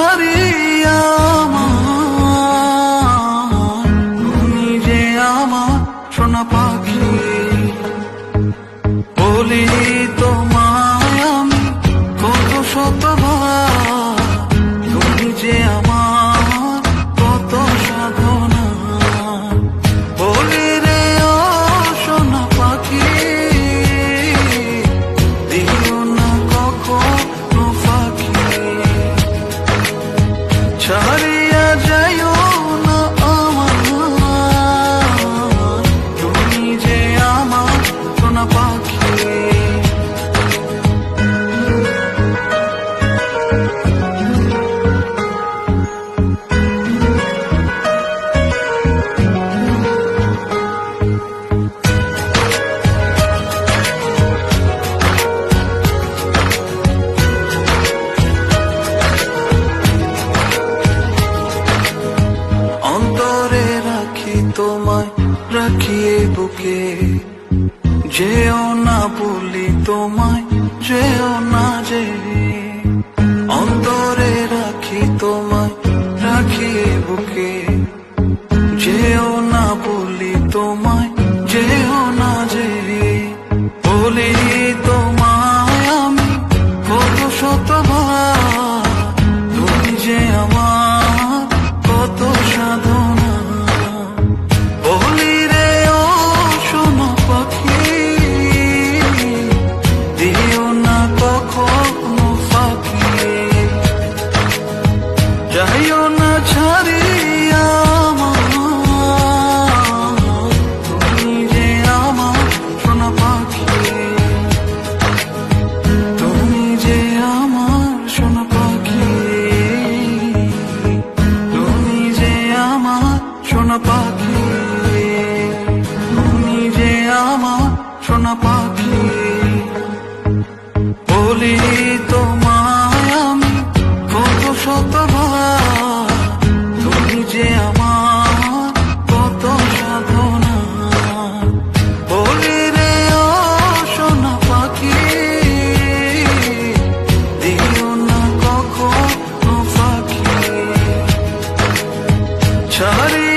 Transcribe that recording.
ছাড়িয়া আমার, তুমি যে আমার সোনা পাখি। বলি তোমায় আমি কত শতবার, তুমি যে আমার কত সাধনা। বলি রে ও সোনা পাখি, দিও না কখনো ফাঁকি। ছাড়িয়া যাইও না আমার, তুমি যে আমার সোনা পাখি। অন্তরে রাখি তোমায়, রাখিয়ে বুকে, যেও না বলি তোমায়, যেও না যে। অন্তরে রাখি তোমায়, রাখিয়ে বুকে, যেও না বলি তোমায়, যেও না যে। বলি তোমায় আমি কত শতবার, তুমি যে আমার কত সাধনা। বলি রে ও সোনা পাখি, দিও না কখনো ফাঁকি। যাইও না ছাড়িয়া আমার, তুমি যে আমার সোনা পাখি। তুমি যে আমার সোনা পাখি, তুমি যে আমার সোনা পাখি, তুমি যে আমার সোনা পাখি। বলি তোমায় আমি কত শতবার, তুমি যে আমার কত সাধনা। বলি রে ও সোনা পাখি, দিও না কখনো ফাঁকি। ছাড়ি